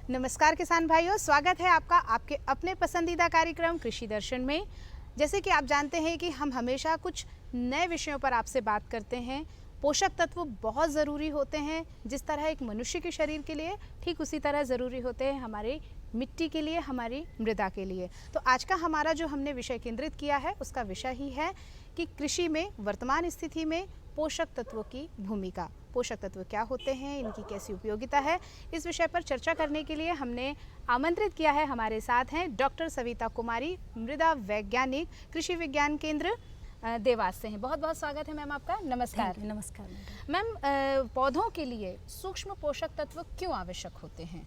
नमस्कार किसान भाइयों, स्वागत है आपका आपके अपने पसंदीदा कार्यक्रम कृषि दर्शन में। जैसे कि आप जानते हैं कि हम हमेशा कुछ नए विषयों पर आपसे बात करते हैं। पोषक तत्व बहुत ज़रूरी होते हैं, जिस तरह एक मनुष्य के शरीर के लिए ठीक उसी तरह ज़रूरी होते हैं हमारी मिट्टी के लिए, हमारी मृदा के लिए। तो आज का हमारा जो हमने विषय केंद्रित किया है उसका विषय ही है कि कृषि में वर्तमान स्थिति में पोषक तत्वों की भूमिका। पोषक तत्व क्या होते हैं, इनकी कैसी उपयोगिता है, इस विषय पर चर्चा करने के लिए हमने आमंत्रित किया है। हमारे साथ हैं डॉक्टर सविता कुमारी, मृदा वैज्ञानिक, कृषि विज्ञान केंद्र देवास से हैं। बहुत बहुत स्वागत है मैम आपका। नमस्कार। नमस्कार मैम, पौधों के लिए सूक्ष्म पोषक तत्व क्यों आवश्यक होते हैं?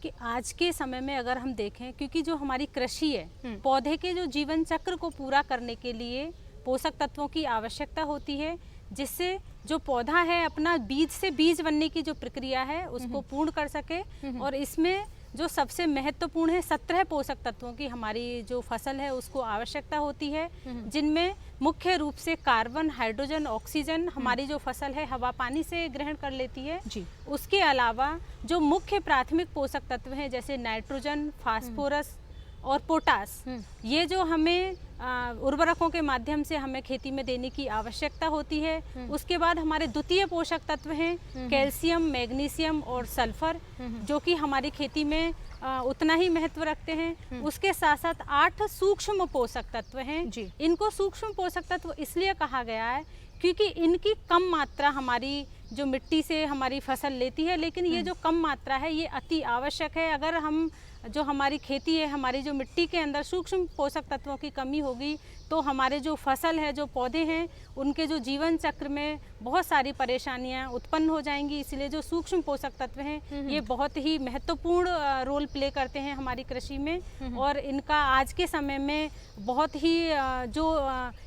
कि आज के समय में अगर हम देखें, क्योंकि जो हमारी कृषि है, पौधे के जो जीवन चक्र को पूरा करने के लिए पोषक तत्वों की आवश्यकता होती है, जिससे जो पौधा है अपना बीज से बीज बनने की जो प्रक्रिया है उसको पूर्ण कर सके। और इसमें जो सबसे महत्वपूर्ण है 17 पोषक तत्वों की हमारी जो फसल है उसको आवश्यकता होती है, जिनमें मुख्य रूप से कार्बन, हाइड्रोजन, ऑक्सीजन हमारी जो फसल है हवा पानी से ग्रहण कर लेती है जी। उसके अलावा जो मुख्य प्राथमिक पोषक तत्व हैं जैसे नाइट्रोजन, फास्फोरस और पोटास, ये जो हमें उर्वरकों के माध्यम से हमें खेती में देने की आवश्यकता होती है। उसके बाद हमारे द्वितीय पोषक तत्व हैं कैल्शियम, मैग्नीशियम और सल्फर, जो कि हमारी खेती में उतना ही महत्व रखते हैं। उसके साथ साथ 8 सूक्ष्म पोषक तत्व हैं। इनको सूक्ष्म पोषक तत्व इसलिए कहा गया है क्योंकि इनकी कम मात्रा हमारी जो मिट्टी से हमारी फसल लेती है, लेकिन ये जो कम मात्रा है ये अति आवश्यक है। अगर हम जो हमारी खेती है, हमारी जो मिट्टी के अंदर सूक्ष्म पोषक तत्वों की कमी होगी तो हमारे जो फसल है, जो पौधे हैं, उनके जो जीवन चक्र में बहुत सारी परेशानियां उत्पन्न हो जाएंगी। इसलिए जो सूक्ष्म पोषक तत्व हैं ये बहुत ही महत्वपूर्ण रोल प्ले करते हैं हमारी कृषि में। और इनका आज के समय में बहुत ही जो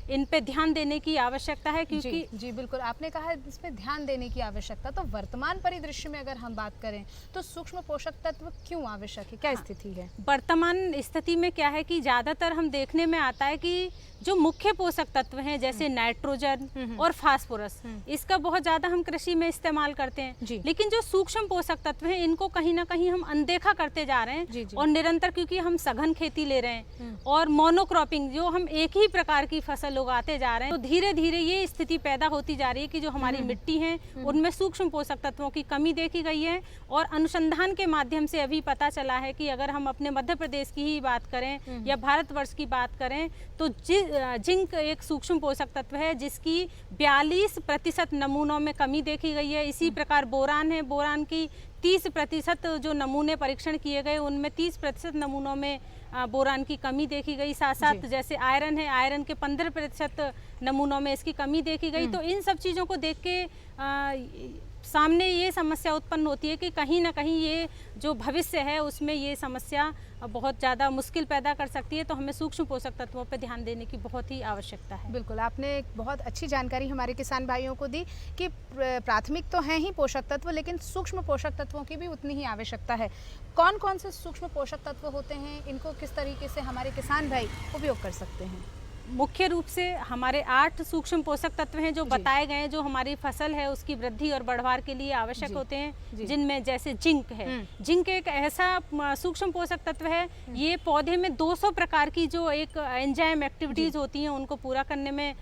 इन पे ध्यान देने की आवश्यकता है, क्योंकि जी बिल्कुल, आपने कहा इस पे ध्यान देने की आवश्यकता। तो वर्तमान परिदृश्य में अगर हम बात करें तो सूक्ष्म पोषक तत्व क्यों आवश्यक है, क्या स्थिति है? वर्तमान स्थिति में क्या है कि ज्यादातर हम देखने में आता है कि जो मुख्य पोषक तत्व हैं जैसे नाइट्रोजन और फास्फोरस, इसका बहुत ज्यादा हम कृषि में इस्तेमाल करते हैं। लेकिन जो सूक्ष्म पोषक तत्व हैं इनको कहीं ना कहीं हम अनदेखा करते जा रहे हैं। और निरंतर, क्योंकि हम सघन खेती ले रहे हैं और मोनोक्रॉपिंग, जो हम एक ही प्रकार की फसल उगाते जा रहे हैं, तो धीरे धीरे ये स्थिति पैदा होती जा रही है कि जो हमारी मिट्टी है उनमें सूक्ष्म पोषक तत्वों की कमी देखी गई है। और अनुसंधान के माध्यम से अभी पता चला है कि अगर हम अपने मध्य प्रदेश की ही बात करें या भारतवर्ष की बात करें तो जिंक एक सूक्ष्म पोषक तत्व है जिसकी 42% नमूनों में कमी देखी गई है। इसी प्रकार बोरान है, बोरान की 30% जो नमूने परीक्षण किए गए उनमें 30% नमूनों में बोरान की कमी देखी गई। साथ साथ जैसे आयरन है, आयरन के 15% नमूनों में इसकी कमी देखी गई। तो इन सब चीज़ों को देख के सामने ये समस्या उत्पन्न होती है कि कहीं ना कहीं ये जो भविष्य है उसमें ये समस्या बहुत ज़्यादा मुश्किल पैदा कर सकती है। तो हमें सूक्ष्म पोषक तत्वों पर ध्यान देने की बहुत ही आवश्यकता है। बिल्कुल, आपने एक बहुत अच्छी जानकारी हमारे किसान भाइयों को दी कि प्राथमिक तो हैं ही पोषक तत्व, लेकिन सूक्ष्म पोषक तत्वों की भी उतनी ही आवश्यकता है। कौन कौन से सूक्ष्म पोषक तत्व होते हैं, इनको किस तरीके से हमारे किसान भाई उपयोग कर सकते हैं? मुख्य रूप से हमारे 8 सूक्ष्म पोषक तत्व हैं जो बताए गए हैं, जो हमारी फसल है उसकी वृद्धि और बढ़वार के लिए आवश्यक होते हैं। जिनमें जैसे जिंक है, जिंक एक ऐसा सूक्ष्म पोषक तत्व है, ये पौधे में 200 प्रकार की जो एक एंजाइम एक्टिविटीज होती हैं उनको पूरा करने में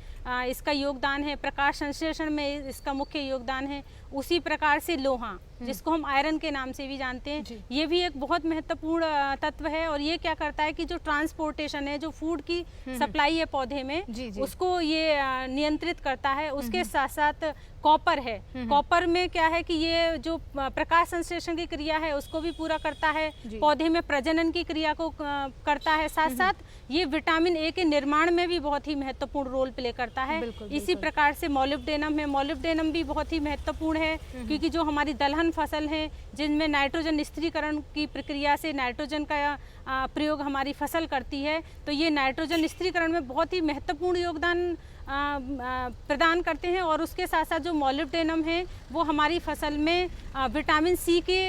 इसका योगदान है। प्रकाश संश्लेषण में इसका मुख्य योगदान है। उसी प्रकार से लोहा, जिसको हम आयरन के नाम से भी जानते हैं, ये भी एक बहुत महत्वपूर्ण तत्व है। और ये क्या करता है कि जो ट्रांसपोर्टेशन है, जो फूड की सप्लाई है पौधे में, उसको ये नियंत्रित करता है। उसके साथ साथ कॉपर है, कॉपर में क्या है कि ये जो प्रकाश संश्लेषण की क्रिया है उसको भी पूरा करता है, पौधे में प्रजनन की क्रिया को करता है। साथ साथ ये विटामिन ए के निर्माण में भी बहुत ही महत्वपूर्ण रोल प्ले करता है। इसी प्रकार से मोलिब्डेनम है, मोलिब्डेनम भी बहुत ही महत्वपूर्ण है, क्योंकि जो हमारी दलहन फसल है जिनमें नाइट्रोजन स्थिरीकरण की प्रक्रिया से नाइट्रोजन का प्रयोग हमारी फसल करती है, तो ये नाइट्रोजन स्थिरीकरण में बहुत ही महत्वपूर्ण योगदान प्रदान करते हैं और उसके साथ साथ जो मॉलिब्डेनम है वो हमारी फसल में विटामिन सी के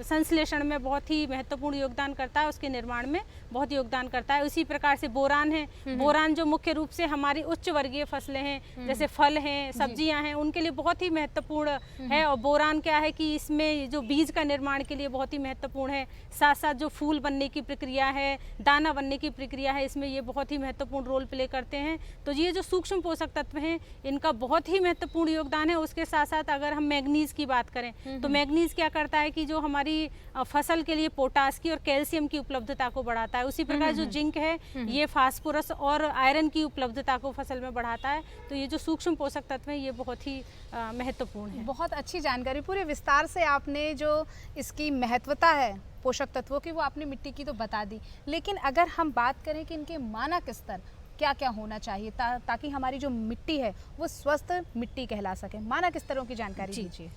संश्लेषण में बहुत ही महत्वपूर्ण योगदान करता है, उसके निर्माण में बहुत योगदान करता है। उसी प्रकार से बोरान है, बोरान जो मुख्य रूप से हमारी उच्च वर्गीय फसलें हैं जैसे फल हैं, सब्जियां हैं, उनके लिए बहुत ही महत्वपूर्ण है। और बोरान क्या है कि इसमें जो बीज का निर्माण के लिए बहुत ही महत्वपूर्ण है, साथ साथ जो फूल बनने की प्रक्रिया है, दाना बनने की प्रक्रिया है, इसमें ये बहुत ही महत्वपूर्ण रोल प्ले करते हैं। तो ये जो सूक्ष्म पोषक तत्व हैं इनका बहुत ही महत्वपूर्ण योगदान है। उसके साथ साथ अगर हम मैग्नीज की बात करें तो मैग्नीज क्या करता है कि जो हमारी फसल के लिए पोटास की और कैल्शियम की उपलब्धता को बढ़ाता है। उसी प्रकार जो जिंक है ये फास्फोरस और आयरन की उपलब्धता को फसल में बढ़ाता है। तो ये जो सूक्ष्म पोषक तत्व हैं ये बहुत ही महत्वपूर्ण है। बहुत अच्छी जानकारी, पूरे विस्तार से आपने जो इसकी महत्वता है पोषक तत्वों की वो आपने मिट्टी की तो बता दी, लेकिन अगर हम बात करें कि इनके मानक स्तर क्या क्या होना चाहिए ताकि हमारी जो मिट्टी है वो स्वस्थ मिट्टी कहला सके, मानक स्तरों की जानकारी दीजिए।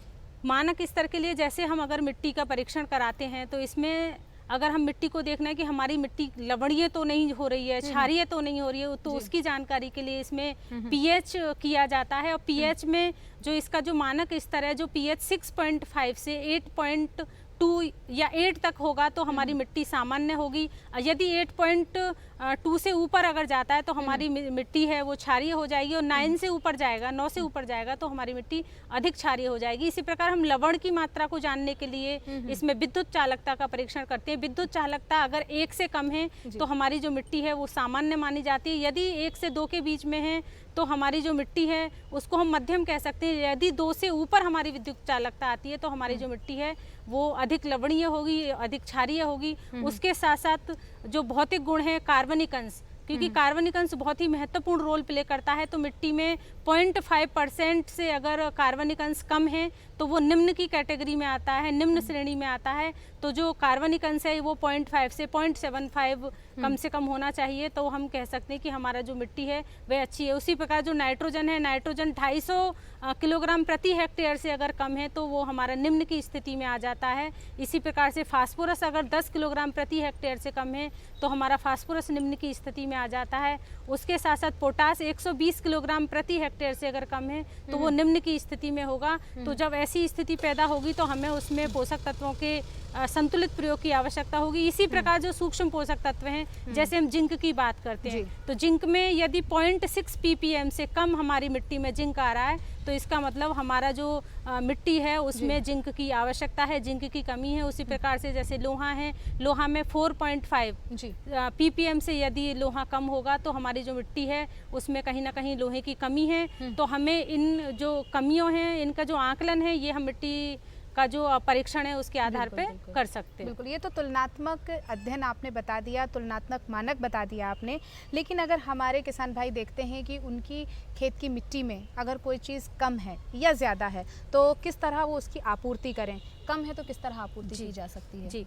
मानक स्तर के लिए जैसे हम अगर मिट्टी का परीक्षण कराते हैं तो इसमें अगर हम मिट्टी को देखना है कि हमारी मिट्टी लवणीय तो नहीं हो रही है, क्षारीय तो नहीं हो रही है, तो उसकी जानकारी के लिए इसमें पीएच किया जाता है। और पीएच में जो इसका जो मानक स्तर है, जो पीएच 6.5 से 8.2 या 8 तक होगा तो हमारी मिट्टी सामान्य होगी। यदि 8.2 से ऊपर अगर जाता है तो हमारी मिट्टी है वो क्षारीय हो जाएगी, और 9 से ऊपर जाएगा, 9 से ऊपर जाएगा तो हमारी मिट्टी अधिक क्षारीय हो जाएगी। इसी प्रकार हम लवण की मात्रा को जानने के लिए इसमें विद्युत चालकता का परीक्षण करते हैं। विद्युत चालकता अगर 1 से कम है तो हमारी जो मिट्टी है वो सामान्य मानी जाती है। यदि 1 से 2 के बीच में है तो हमारी जो मिट्टी है उसको हम मध्यम कह सकते हैं। यदि 2 से ऊपर हमारी विद्युत चालकता आती है तो हमारी जो मिट्टी है वो अधिक लवणीय होगी, अधिक क्षारीय होगी। उसके साथ साथ जो भौतिक गुण है कार्बनिक अंश, क्योंकि कार्बनिक अंश बहुत ही महत्वपूर्ण रोल प्ले करता है, तो मिट्टी में 0.5% से अगर कार्बनिक अंश कम है तो वो निम्न की कैटेगरी में आता है, निम्न श्रेणी में आता है। तो जो कार्बनिक अंश है वो 0.5 से 0.75 कम से कम होना चाहिए, तो हम कह सकते हैं कि हमारा जो मिट्टी है वह अच्छी है। उसी प्रकार जो नाइट्रोजन है, नाइट्रोजन 250 किलोग्राम प्रति हेक्टेयर से अगर कम है तो वो हमारा निम्न की स्थिति में आ जाता है। इसी प्रकार से फास्फोरस अगर 10 किलोग्राम प्रति हेक्टेयर से कम है तो हमारा फास्फोरस निम्न की स्थिति में आ जाता है। उसके साथ साथ पोटास 120 किलोग्राम प्रति हेक्टेयर से अगर कम है तो वो निम्न की स्थिति में होगा। तो जब ऐसी स्थिति पैदा होगी तो हमें उसमें पोषक तत्वों के संतुलित प्रयोग की आवश्यकता होगी। इसी प्रकार जो सूक्ष्म पोषक तत्व हैं, जैसे हम जिंक की बात करते हैं तो जिंक में यदि 0.6 ppm से कम हमारी मिट्टी में जिंक आ रहा है तो इसका मतलब हमारा जो मिट्टी है उसमें जिंक की आवश्यकता है, जिंक की कमी है। उसी प्रकार से जैसे लोहा है, लोहा में 4.5 ppm से यदि लोहा कम होगा तो हमारी जो मिट्टी है उसमें कहीं ना कहीं लोहे की कमी है। तो हमें इन जो कमियों हैं इनका जो आकलन है ये हम मिट्टी का जो परीक्षण है उसके आधार पे कर सकते हैं। बिल्कुल, ये तो तुलनात्मक अध्ययन आपने बता दिया, तुलनात्मक मानक बता दिया आपने। लेकिन अगर हमारे किसान भाई देखते हैं कि उनकी खेत की मिट्टी में अगर कोई चीज़ कम है या ज़्यादा है तो किस तरह वो उसकी आपूर्ति करें, कम है तो किस तरह आपूर्ति की जा सकती है? जी,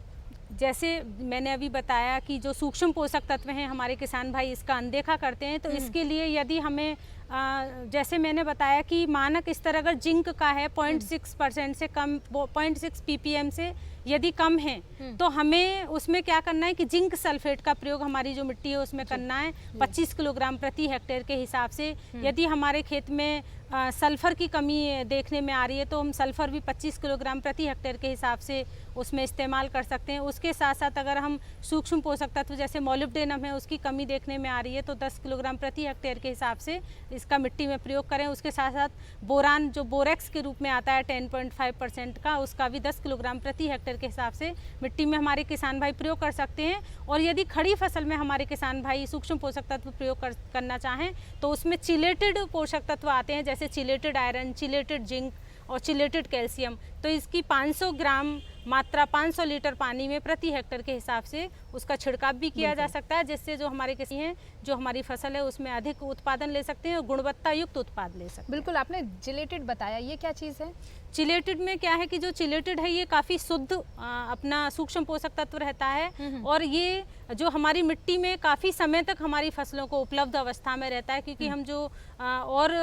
जैसे मैंने अभी बताया कि जो सूक्ष्म पोषक तत्व हैं हमारे किसान भाई इसका अनदेखा करते हैं, तो इसके लिए यदि हमें जैसे मैंने बताया कि मानक स्तर अगर जिंक का है 0.6% से कम, 0.6 ppm से यदि कम है तो हमें उसमें क्या करना है कि जिंक सल्फेट का प्रयोग हमारी जो मिट्टी है उसमें करना है 25 किलोग्राम प्रति हेक्टेयर के हिसाब से। यदि हमारे खेत में सल्फर की कमी देखने में आ रही है तो हम सल्फर भी 25 किलोग्राम प्रति हेक्टेयर के हिसाब से उसमें इस्तेमाल कर सकते हैं। उसके साथ साथ अगर हम सूक्ष्म पोषक तत्व जैसे मॉलिब्डेनम है उसकी कमी देखने में आ रही है तो 10 किलोग्राम प्रति हेक्टेयर के हिसाब से इसका मिट्टी में प्रयोग करें। उसके साथ साथ बोरान जो बोरेक्स के रूप में आता है 10.5% का, उसका भी 10 किलोग्राम प्रति हेक्टेयर के हिसाब से मिट्टी में हमारे किसान भाई प्रयोग कर सकते हैं। और यदि खड़ी फसल में हमारे किसान भाई सूक्ष्म पोषक तत्व प्रयोग करना चाहें तो उसमें चिलेटेड पोषक तत्व आते हैं, जैसे चिलेटेड आयरन, चिलेटेड जिंक और चिलेटेड कैल्शियम। तो इसकी 500 ग्राम मात्रा 500 लीटर पानी में प्रति हेक्टेयर के हिसाब से उसका छिड़काव भी किया जा सकता है, जिससे जो हमारे किसी हैं जो हमारी फसल है उसमें अधिक उत्पादन ले सकते हैं और गुणवत्ता युक्त उत्पाद ले सकते हैं। बिल्कुल, आपने चिलेटेड बताया, ये क्या चीज़ है? चिलेटेड में क्या है कि जो चिलेटेड है ये काफ़ी शुद्ध अपना सूक्ष्म पोषक तत्व रहता है और ये जो हमारी मिट्टी में काफ़ी समय तक हमारी फसलों को उपलब्ध अवस्था में रहता है, क्योंकि हम जो और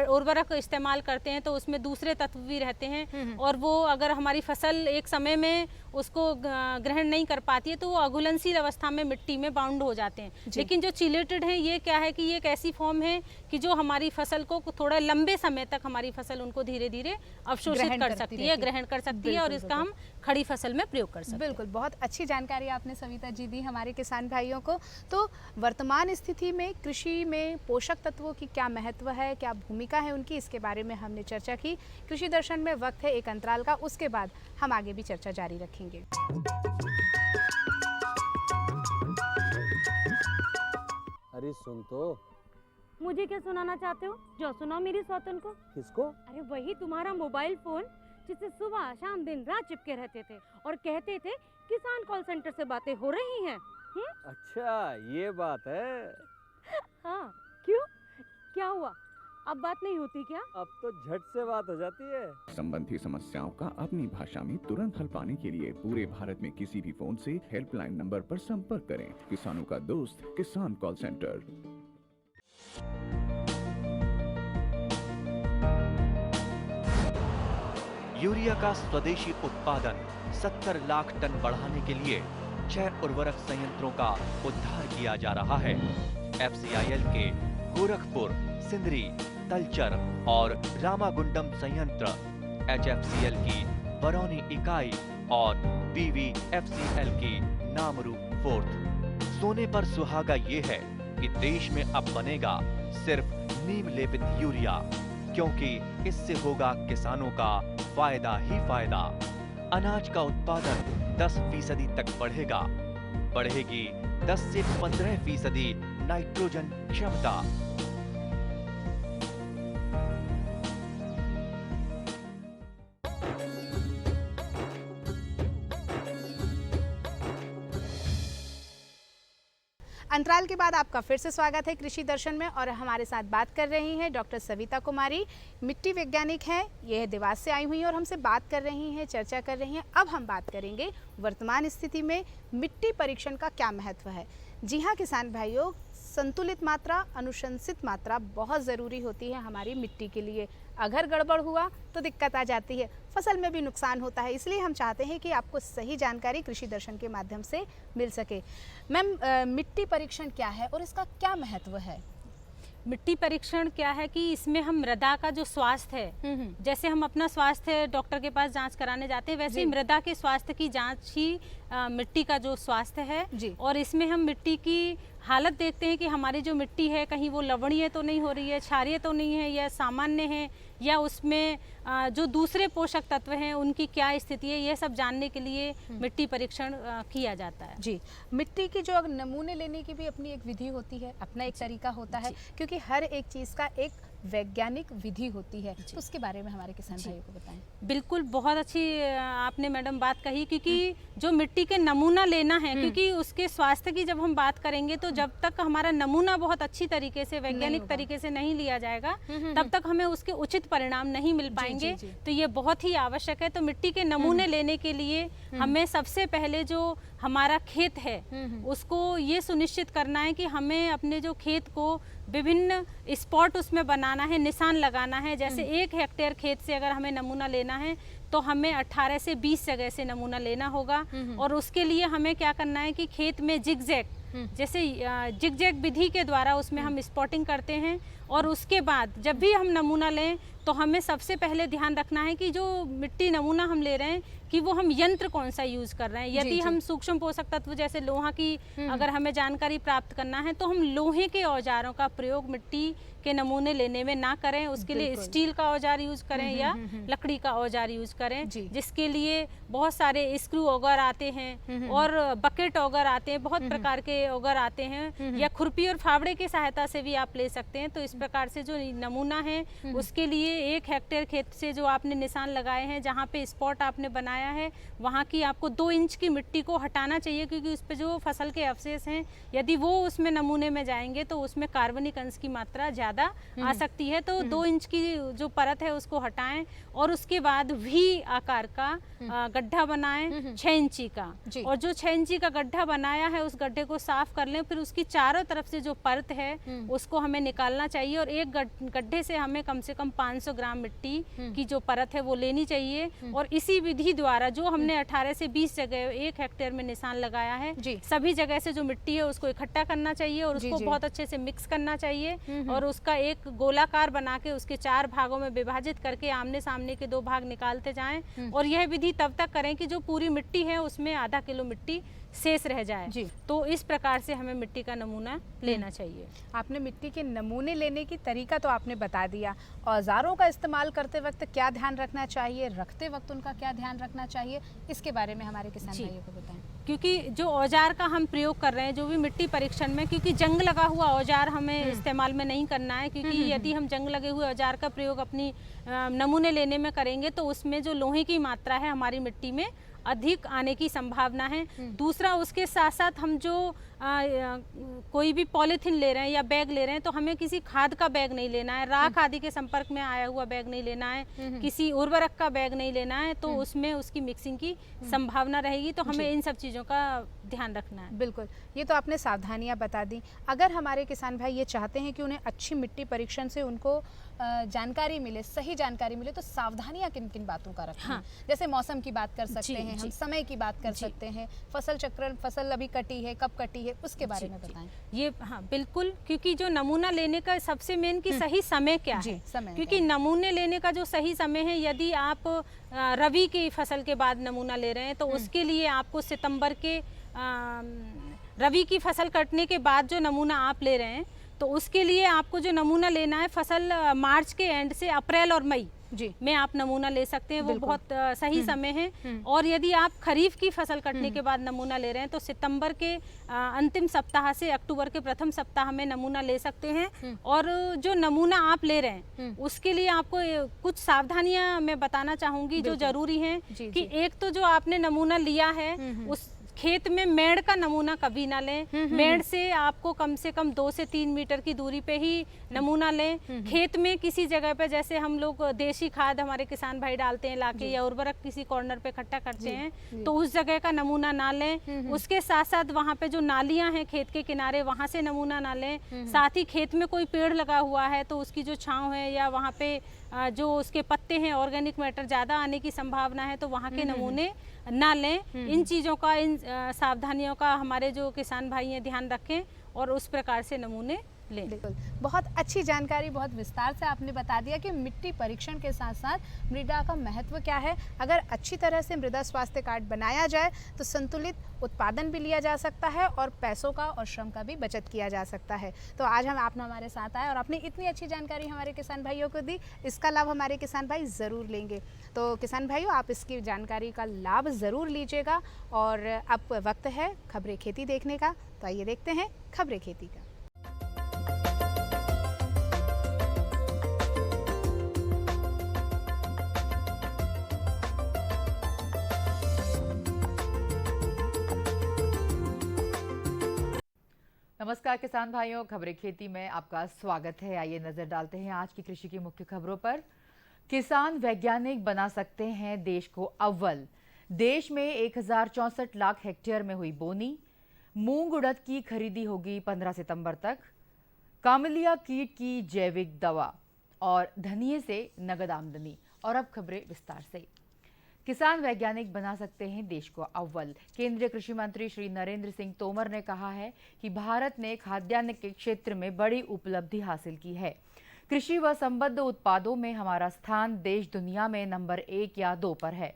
उर्वरक इस्तेमाल करते हैं तो उसमें दूसरे तत्व भी रहते हैं और वो अगर हमारी फसल एक समय में उसको ग्रहण नहीं कर पाती है तो वो अघुलनशील अवस्था में मिट्टी में बाउंड हो जाते हैं। लेकिन जो चिलेटेड है ये क्या है कि ये एक ऐसी फॉर्म है कि जो हमारी फसल को थोड़ा लंबे समय तक हमारी फसल उनको धीरे धीरे अवशोषित कर सकती है, ग्रहण कर सकती है और इसका हम खड़ी फसल में प्रयोग कर सकते हैं। बिल्कुल, बहुत अच्छी जानकारी आपने सविता जी दी हमारे किसान भाइयों को। तो वर्तमान स्थिति में कृषि में पोषक तत्वों की क्या महत्व है, क्या भूमिका है उनकी, इसके बारे में हमने चर्चा की। कृषि दर्शन में वक्त है एक अंतराल का, उसके बाद हम आगे भी चर्चा जारी रखेंगे। अरे सुन तो। मुझे क्या सुनाना चाहते हो? जो सुनाओ मेरी सौतन को। किसको? अरे वही तुम्हारा मोबाइल फोन जिससे सुबह शाम दिन रात चिपके रहते थे और कहते थे किसान कॉल सेंटर से बातें हो रही हैं। अच्छा ये बात है। हाँ, क्यों? क्या हुआ? अब बात नहीं होती क्या? अब तो झट से बात हो जाती है। संबंधी समस्याओं का अपनी भाषा में तुरंत हल पाने के लिए पूरे भारत में किसी भी फोन से हेल्पलाइन नंबर पर संपर्क करें। किसानों का दोस्त किसान कॉल सेंटर। यूरिया का स्वदेशी उत्पादन 70 लाख टन बढ़ाने के लिए 6 उर्वरक संयंत्रों का उद्धार किया जा रहा है। FCIL के गोरखपुर, सिंदरी, तलचर और रामागुंडम संयंत्र, HFCL की बरौनी इकाई और BVFCL की नामरू फोर्थ। सोने पर सुहागा ये है कि देश में अब बनेगा सिर्फ नीम लेपित यूरिया, क्योंकि इससे होगा किसानों का फायदा ही फायदा। अनाज का उत्पादन 10% तक बढ़ेगा। बढ़ेगी 10 से 15% नाइट्रोजन क्षमता। अंतराल के बाद आपका फिर से स्वागत है कृषि दर्शन में, और हमारे साथ बात कर रही हैं डॉक्टर सविता कुमारी, मिट्टी वैज्ञानिक हैं, ये देवास से आई हुई हैं और हमसे बात कर रही हैं, चर्चा कर रही हैं। अब हम बात करेंगे वर्तमान स्थिति में मिट्टी परीक्षण का क्या महत्व है। जी हाँ किसान भाइयों, संतुलित मात्रा, अनुशंसित मात्रा बहुत ज़रूरी होती है हमारी मिट्टी के लिए। अगर गड़बड़ हुआ तो दिक्कत आ जाती है, फसल में भी नुकसान होता है। इसलिए हम चाहते हैं कि आपको सही जानकारी कृषि दर्शन के माध्यम से मिल सके। मैम, मिट्टी परीक्षण क्या है और इसका क्या महत्व है? मिट्टी परीक्षण क्या है कि इसमें हम मृदा का जो स्वास्थ्य है, जैसे हम अपना स्वास्थ्य डॉक्टर के पास जांच कराने जाते हैं, वैसे ही मृदा के स्वास्थ्य की जांच ही मिट्टी का जो स्वास्थ्य है। और इसमें हम मिट्टी की हालत देखते हैं कि हमारी जो मिट्टी है कहीं वो लवणीय तो नहीं हो रही है, क्षारीय तो नहीं है, या सामान्य है, या उसमें जो दूसरे पोषक तत्व हैं उनकी क्या स्थिति है, ये सब जानने के लिए मिट्टी परीक्षण किया जाता है। जी, मिट्टी की जो नमूने लेने की भी अपनी एक विधि होती है, अपना एक तरीका होता है, क्योंकि हर एक चीज़ का एक वैज्ञानिक विधि होती है। तो उसके बारे में हमारे किसान भाइयों को बताएं। बिल्कुल, बहुत अच्छी आपने मैडम बात कही, क्योंकि जो मिट्टी के नमूना लेना है, क्योंकि उसके स्वास्थ्य की जब हम बात करेंगे तो जब तक हमारा नमूना बहुत अच्छी तरीके से वैज्ञानिक तरीके से नहीं लिया जाएगा तब तक हमें उसके उचित परिणाम नहीं मिल पाएंगे। तो ये बहुत ही आवश्यक है। तो मिट्टी के नमूने लेने के लिए हमें सबसे पहले जो हमारा खेत है उसको ये सुनिश्चित करना है कि हमें अपने जो खेत को विभिन्न स्पॉट उसमें बनाना है, निशान लगाना है। जैसे 1 हेक्टेयर खेत से अगर हमें नमूना लेना है तो हमें 18 से 20 जगह से नमूना लेना होगा। और उसके लिए हमें क्या करना है कि खेत में जिगजैग, जैसे जिगजैग विधि के द्वारा उसमें हम स्पॉटिंग करते हैं। और उसके बाद जब भी हम नमूना लें तो हमें सबसे पहले ध्यान रखना है कि जो मिट्टी नमूना हम ले रहे हैं कि वो हम यंत्र कौन सा यूज कर रहे हैं। यदि हम सूक्ष्म पोषक तत्व जैसे लोहा की अगर हमें जानकारी प्राप्त करना है तो हम लोहे के औजारों का प्रयोग मिट्टी के नमूने लेने में ना करें। उसके लिए स्टील का औजार यूज करें या लकड़ी का औजार यूज करें, जिसके लिए बहुत सारे स्क्रू औजार आते हैं और बकेट औजार आते हैं, बहुत प्रकार के औजार आते हैं, या खुरपी और फावड़े की सहायता से भी आप ले सकते हैं। तो इस प्रकार से जो नमूना है उसके लिए 1 हेक्टेयर खेत से जो आपने निशान लगाए हैं, जहाँ पे स्पॉट आपने बनाया है, वहाँ की आपको 2 इंच की मिट्टी को हटाना चाहिए, क्योंकि उस पे जो फसल के अवशेष हैं यदि वो उसमें नमूने में जाएंगे तो उसमें कार्बनिक अंश की मात्रा ज़्यादा आ सकती है। तो 2 इंच की जो परत है उसको हटाएं। और उसके बाद V छेंची आकार का गड्ढा बनाएं, 6 इंची का, और जो 6 इंची का गड्ढा बनाया है उस गड्ढे को साफ कर लें। फिर उसकी चारों तरफ से जो परत है उसको हमें निकालना चाहिए, और एक गड्ढे से हमें कम से कम 500 ग्राम मिट्टी की जो परत है वो लेनी चाहिए। और इसी विधि द्वारा जो हमने 18 से 20 जगह 1 हेक्टेयर में निशान लगाया है, सभी जगह से जो मिट्टी है उसको इकट्ठा करना चाहिए और उसको बहुत अच्छे से मिक्स करना चाहिए, और उसका एक गोलाकार बना के उसके 4 भागों में विभाजित करके आमने सामने के 2 भाग निकालते जाएं। और यह विधि तब तक करें कि जो पूरी मिट्टी है उसमें आधा किलो मिट्टी शेष रह जाए। तो इस प्रकार से हमें मिट्टी का नमूना लेना चाहिए। आपने मिट्टी के नमूने लेने की तरीका तो आपने बता दिया, औजारों का इस्तेमाल करते वक्त क्या ध्यान रखना चाहिए, रखते वक्त उनका क्या ध्यान रखना चाहिए, इसके बारे में हमारे किसान भाइयों को बताएं। क्योंकि जो औजार का हम प्रयोग कर रहे हैं जो भी मिट्टी परीक्षण में, क्योंकि जंग लगा हुआ औजार हमें इस्तेमाल में नहीं करना है, क्योंकि यदि हम जंग लगे हुए औजार का प्रयोग अपनी नमूने लेने में करेंगे तो उसमें जो लोहे की मात्रा है हमारी मिट्टी में अधिक आने की संभावना है। दूसरा, उसके साथ साथ हम जो कोई भी पॉलीथीन ले रहे हैं या बैग ले रहे हैं तो हमें किसी खाद का बैग नहीं लेना है, राख आदि के संपर्क में आया हुआ बैग नहीं लेना है, किसी उर्वरक का बैग नहीं लेना है, तो उसमें उसकी मिक्सिंग की संभावना रहेगी। तो हमें इन सब चीज़ों का ध्यान रखना है। बिल्कुल, ये तो आपने सावधानियां बता दी। अगर हमारे किसान भाई ये चाहते हैं कि उन्हें अच्छी मिट्टी परीक्षण से उनको जानकारी मिले, सही जानकारी मिले, तो सावधानियां किन किन बातों का रखें? जैसे मौसम की बात कर सकते हैं, हम समय की बात कर सकते हैं, फसल चक्र, फसल अभी कटी है, कब कटी है, उसके बारे में बताएं। ये हाँ बिल्कुल, क्योंकि जो नमूना लेने का सबसे मेन कि सही समय क्या है, समय क्योंकि नमूने लेने का जो सही समय है, यदि आप रबी की फसल के बाद नमूना ले रहे हैं तो उसके लिए आपको सितंबर के रबी की फसल कटने के बाद जो नमूना आप ले रहे हैं तो उसके लिए आपको जो नमूना लेना है फसल मार्च के एंड से अप्रैल और मई में आप नमूना ले सकते हैं, वो बहुत सही समय है। और यदि आप खरीफ की फसल कटने के बाद नमूना ले रहे हैं तो सितंबर के अंतिम सप्ताह से अक्टूबर के प्रथम सप्ताह में नमूना ले सकते हैं। और जो नमूना आप ले रहे हैं उसके लिए आपको कुछ सावधानियां मैं बताना चाहूंगी जो जरूरी हैं कि एक तो जो आपने नमूना लिया है उस खेत में मेड़ का नमूना कभी ना लें। मेड़ से आपको कम से कम 2 से 3 मीटर की दूरी पे ही नमूना लें। खेत में किसी जगह पे जैसे हम लोग देशी खाद हमारे किसान भाई डालते हैं लाके या उर्वरक किसी कॉर्नर पे इकट्ठा करते हैं तो उस जगह का नमूना ना लें। उसके साथ साथ वहाँ पे जो नालियाँ हैं खेत के किनारे वहाँ से नमूना ना लें। साथ ही खेत में कोई पेड़ लगा हुआ है तो उसकी जो छाँव है या वहाँ पे जो उसके पत्ते हैं ऑर्गेनिक मैटर ज़्यादा आने की संभावना है तो वहाँ के नमूने ना लें। इन चीज़ों का, इन सावधानियों का हमारे जो किसान भाई हैं ध्यान रखें और उस प्रकार से नमूने लें। बिल्कुल, बहुत अच्छी जानकारी, बहुत विस्तार से आपने बता दिया कि मिट्टी परीक्षण के साथ साथ मृदा का महत्व क्या है। अगर अच्छी तरह से मृदा स्वास्थ्य कार्ड बनाया जाए तो संतुलित उत्पादन भी लिया जा सकता है और पैसों का और श्रम का भी बचत किया जा सकता है। तो आज आप हमारे साथ आए और आपने इतनी अच्छी जानकारी हमारे किसान भाइयों को दी, इसका लाभ हमारे किसान भाई ज़रूर लेंगे। तो किसान भाइयों, आप इसकी जानकारी का लाभ ज़रूर लीजिएगा। और अब वक्त है खबरें खेती देखने का, तो आइए देखते हैं खबरें खेती का। नमस्कार किसान भाइयों, खबरें खेती में आपका स्वागत है। आइए नजर डालते हैं आज की कृषि की मुख्य खबरों पर। किसान वैज्ञानिक बना सकते हैं देश को अव्वल। देश में 1064 लाख हेक्टेयर में हुई बोनी। मूंग उड़द की खरीदी होगी 15 सितंबर तक। कामलिया कीट की जैविक दवा और धनिये से नगद आमदनी। और अब खबरें विस्तार से। किसान वैज्ञानिक बना सकते हैं देश को अव्वल। केंद्रीय कृषि मंत्री श्री नरेंद्र सिंह तोमर ने कहा है कि भारत ने खाद्यान्न के क्षेत्र में बड़ी उपलब्धि हासिल की है। कृषि व संबद्ध उत्पादों में हमारा स्थान देश दुनिया में नंबर 1 या 2 पर है।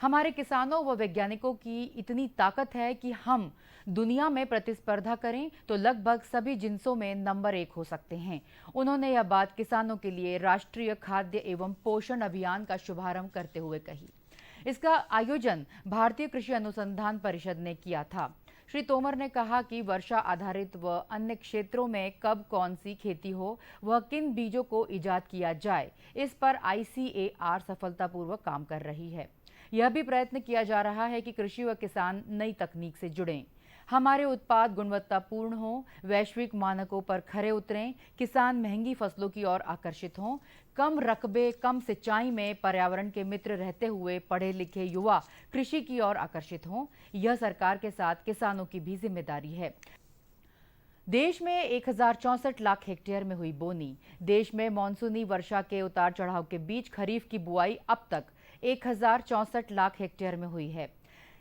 हमारे किसानों व वैज्ञानिकों की इतनी ताकत है कि हम दुनिया में प्रतिस्पर्धा करें तो लगभग सभी जिन्सों में नंबर 1 हो सकते हैं। उन्होंने यह बात किसानों के लिए राष्ट्रीय खाद्य एवं पोषण अभियान का शुभारंभ करते हुए कही। इसका आयोजन भारतीय कृषि अनुसंधान परिषद ने किया था। श्री तोमर ने कहा कि वर्षा आधारित व अन्य क्षेत्रों में कब कौन सी खेती हो, वह किन बीजों को इजाद किया जाए, इस पर ICAR सफलतापूर्वक काम कर रही है। यह भी प्रयत्न किया जा रहा है कि कृषि व किसान नई तकनीक से जुड़ें। हमारे उत्पाद गुणवत्तापूर्ण हों, वैश्विक मानकों पर खरे उतरें, किसान महंगी फसलों की ओर आकर्षित हों, कम रकबे कम सिंचाई में पर्यावरण के मित्र रहते हुए पढ़े लिखे युवा कृषि की ओर आकर्षित हों, यह सरकार के साथ किसानों की भी जिम्मेदारी है। देश में 1064 लाख हेक्टेयर में हुई बोनी। देश में मानसूनी वर्षा के उतार चढ़ाव के बीच खरीफ की बुआई अब तक 1064 लाख हेक्टेयर में हुई है,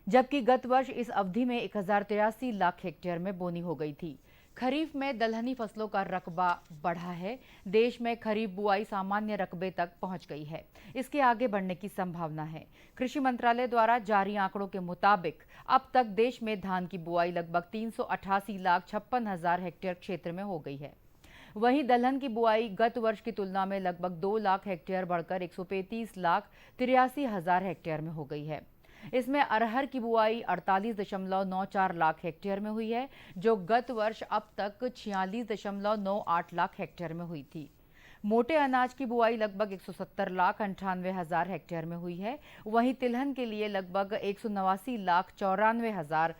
जबकि गत वर्ष इस अवधि में 1083 लाख हेक्टेयर में बोनी हो गई थी। खरीफ में दलहनी फसलों का रकबा बढ़ा है। देश में खरीफ बुआई सामान्य रकबे तक पहुंच गई है। इसके आगे बढ़ने की संभावना है। कृषि मंत्रालय द्वारा जारी आंकड़ों के मुताबिक अब तक देश में धान की बुआई लगभग 388,56,000 हेक्टेयर क्षेत्र में हो गई है। वहीं दलहन की बुआई गत वर्ष की तुलना में लगभग 2 लाख हेक्टेयर बढ़कर 135,83,000 हेक्टेयर में हो गई है। इसमें अरहर की बुआई 48.94 लाख हेक्टेयर में हुई है, जो गत वर्ष अब तक 46.98 लाख हेक्टेयर में हुई थी। मोटे अनाज की बुआई लगभग 170,98,000 हेक्टेयर में हुई है। वहीं तिलहन के लिए लगभग 189,94,000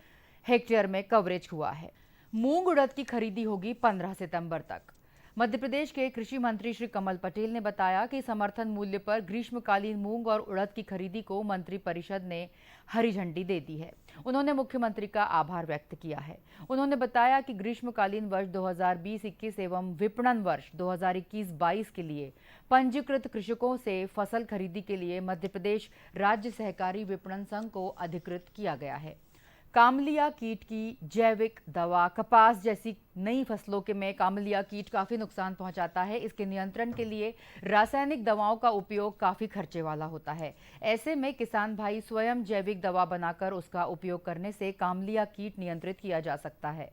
हेक्टेयर में कवरेज हुआ है। मूंग उड़द की खरीदी होगी 15 सितंबर तक। मध्य प्रदेश के कृषि मंत्री श्री कमल पटेल ने बताया कि समर्थन मूल्य पर ग्रीष्मकालीन मूंग और उड़द की खरीदी को मंत्री परिषद ने हरी झंडी दे दी है। उन्होंने मुख्यमंत्री का आभार व्यक्त किया है। उन्होंने बताया कि ग्रीष्मकालीन वर्ष 2020-21 एवं विपणन वर्ष 2021-22 के लिए पंजीकृत कृषकों से फसल खरीदी के लिए मध्य प्रदेश राज्य सहकारी विपणन संघ को अधिकृत किया गया है। कामलिया कीट की जैविक दवा, कपास जैसी नई फसलों के में कामलिया कीट काफी नुकसान पहुंचाता है। इसके नियंत्रण के लिए रासायनिक दवाओं का उपयोग काफी खर्चे वाला होता है। ऐसे में किसान भाई स्वयं जैविक दवा बनाकर उसका उपयोग करने से कामलिया कीट नियंत्रित किया जा सकता है।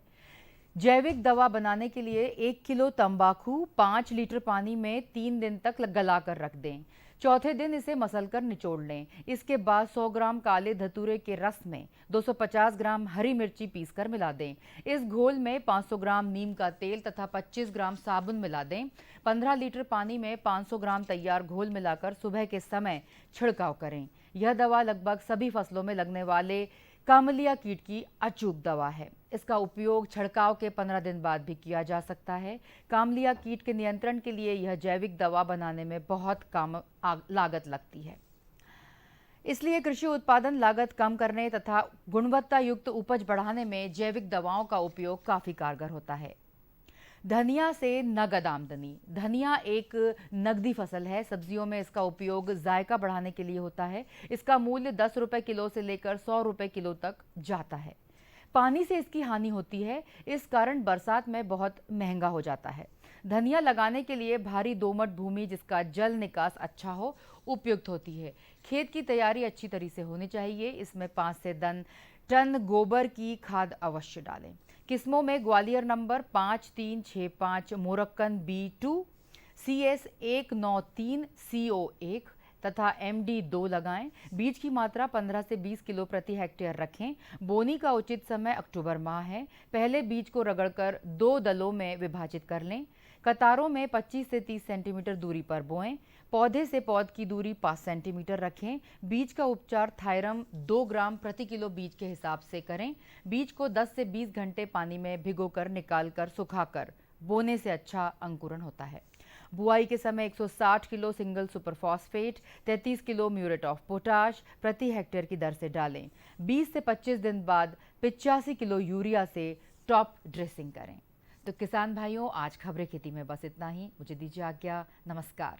जैविक दवा बनाने के लिए 1 किलो तंबाकू 5 लीटर पानी में 3 दिन तक गलाकर रख दें। चौथे दिन इसे मसलकर निचोड़ लें। इसके बाद 100 ग्राम काले धतूरे के रस में 250 ग्राम हरी मिर्ची पीसकर मिला दें। इस घोल में 500 ग्राम नीम का तेल तथा 25 ग्राम साबुन मिला दें। 15 लीटर पानी में 500 ग्राम तैयार घोल मिलाकर सुबह के समय छिड़काव करें। यह दवा लगभग सभी फसलों में लगने वाले कामलिया कीट की अचूक दवा है। इसका उपयोग छिड़काव के 15 दिन बाद भी किया जा सकता है। कामलिया कीट के नियंत्रण के लिए यह जैविक दवा बनाने में बहुत कम लागत लगती है। इसलिए कृषि उत्पादन लागत कम करने तथा गुणवत्ता युक्त उपज बढ़ाने में जैविक दवाओं का उपयोग काफी कारगर होता है। धनिया से नगद आमदनी। धनिया एक नगदी फसल है। सब्जियों में इसका उपयोग जायका बढ़ाने के लिए होता है। इसका मूल्य 10 रुपए किलो से लेकर 100 रुपए किलो तक जाता है। पानी से इसकी हानि होती है, इस कारण बरसात में बहुत महंगा हो जाता है। धनिया लगाने के लिए भारी दोमट भूमि जिसका जल निकास अच्छा हो उपयुक्त होती है। खेत की तैयारी अच्छी तरह से होनी चाहिए। इसमें 5 से 10 टन गोबर की खाद अवश्य डालें। किस्मों में Gwalior number 5365 Moroccan B2, CS 193 CO1 तथा MD2 लगाएं। बीज की मात्रा 15 से 20 किलो प्रति हेक्टेयर रखें। बोनी का उचित समय अक्टूबर माह है। पहले बीज को रगड़कर 2 दलों में विभाजित कर लें। कतारों में 25 से 30 सेंटीमीटर दूरी पर बोएं। पौधे से पौध की दूरी 5 सेंटीमीटर रखें। बीज का उपचार थायरम 2 ग्राम प्रति किलो बीज के हिसाब से करें। बीज को 10 से 20 घंटे पानी में भिगोकर निकालकर सुखाकर बोने से अच्छा अंकुरण होता है। बुआई के समय 160 kilo single super phosphate, 33 kilo muriate of potash प्रति हेक्टेयर की दर से डालें। 20 से 25 दिन बाद 85 किलो यूरिया से टॉप ड्रेसिंग करें। तो किसान भाइयों, आज खबरें खेती में बस इतना ही। मुझे दीजिए आज्ञा। नमस्कार।